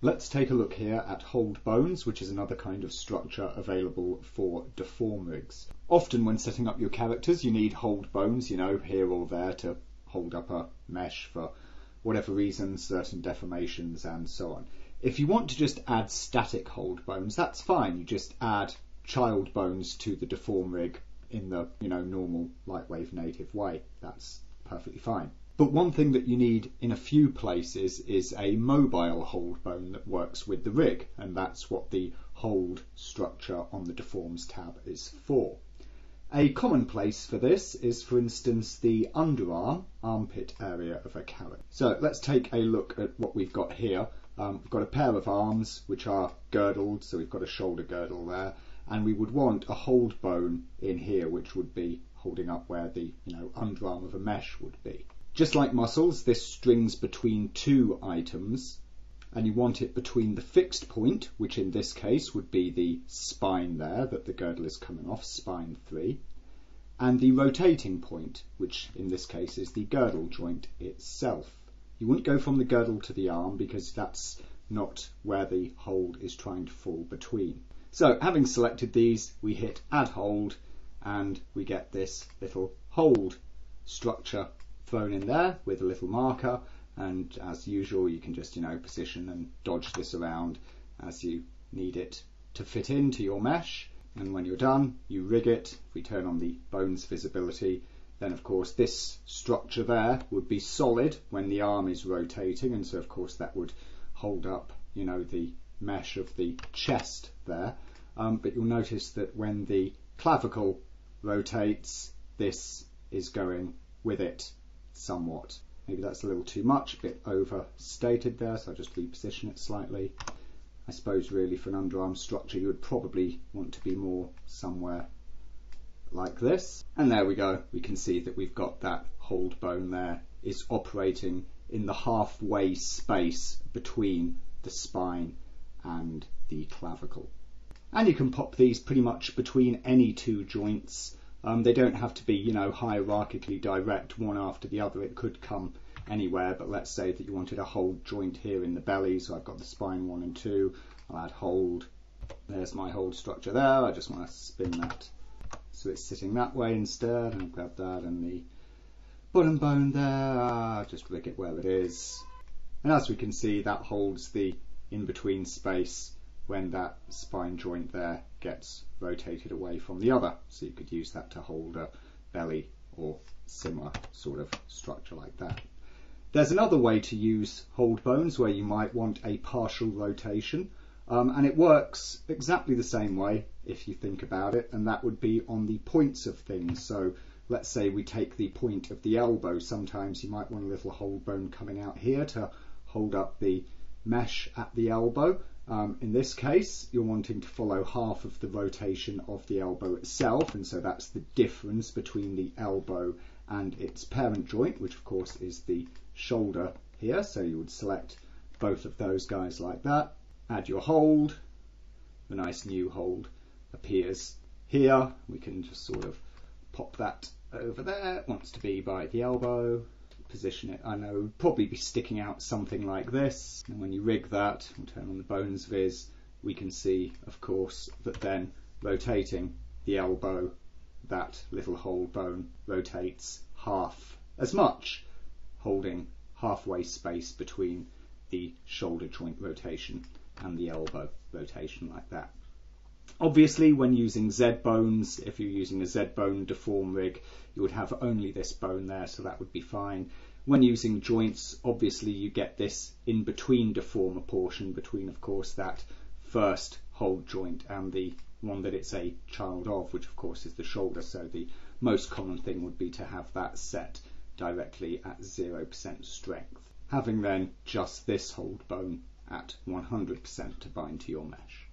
Let's take a look here at hold bones, which is another kind of structure available for deform rigs. Often when setting up your characters, you need hold bones, here or there to hold up a mesh for whatever reasons, certain deformations and so on. If you want to just add static hold bones, that's fine. You just add child bones to the deform rig in the normal Lightwave native way. That's perfectly fine. But one thing that you need in a few places is a mobile hold bone that works with the rig, and that's what the hold structure on the deforms tab is for. A common place for this is, for instance, the underarm, armpit area of a character. So let's take a look at what we've got here. We've got a pair of arms which are girdled, so we've got a shoulder girdle there, and we would want a hold bone in here which would be holding up where the underarm of a mesh would be. Just like muscles, this strings between two items, and you want it between the fixed point, which in this case would be the spine there that the girdle is coming off, spine 3, and the rotating point, which in this case is the girdle joint itself. You wouldn't go from the girdle to the arm because that's not where the hold is trying to fall between. So having selected these, we hit add hold and we get this little hold structure thrown in there with a little marker, and as usual you can just position and dodge this around as you need it to fit into your mesh, and when you're done you rig it. If we turn on the bones visibility, then of course this structure there would be solid when the arm is rotating, and so of course that would hold up the mesh of the chest there, but you'll notice that when the clavicle rotates, this is going with it somewhat. Maybe that's a little too much, a bit overstated there, so I'll just reposition it slightly. I suppose really for an underarm structure you would probably want to be more somewhere like this. And there we go, we can see that we've got that hold bone there is operating in the halfway space between the spine and the clavicle. And you can pop these pretty much between any two joints. They don't have to be, hierarchically direct one after the other. It could come anywhere, but let's say that you wanted a hold joint here in the belly, so I've got the spine 1 and 2. I'll add hold. There's my hold structure there. I just want to spin that so it's sitting that way instead, and grab that and the bottom bone there. Just rig it where it is. And as we can see, that holds the in-between space when that spine joint there gets rotated away from the other. So you could use that to hold a belly or similar sort of structure like that. There's another way to use hold bones where you might want a partial rotation, and it works exactly the same way if you think about it, and that would be on the points of things. So let's say we take the point of the elbow. Sometimes you might want a little hold bone coming out here to hold up the mesh at the elbow. In this case, you're wanting to follow half of the rotation of the elbow itself, and so that's the difference between the elbow and its parent joint, which of course is the shoulder here. So you would select both of those guys like that, add your hold, the nice new hold appears here. We can just sort of pop that over there. It wants to be by the elbow. Position it, I know, probably be sticking out something like this, and when you rig that and turn on the bones viz, we can see of course that then rotating the elbow, that little hold bone rotates half as much, holding halfway space between the shoulder joint rotation and the elbow rotation like that. Obviously when using Z bones, if you're using a Z bone deform rig, you would have only this bone there, so that would be fine. When using joints, obviously you get this in between deformer portion between of course that first hold joint and the one that it's a child of, which of course is the shoulder. So the most common thing would be to have that set directly at 0% strength, having then just this hold bone at 100% to bind to your mesh.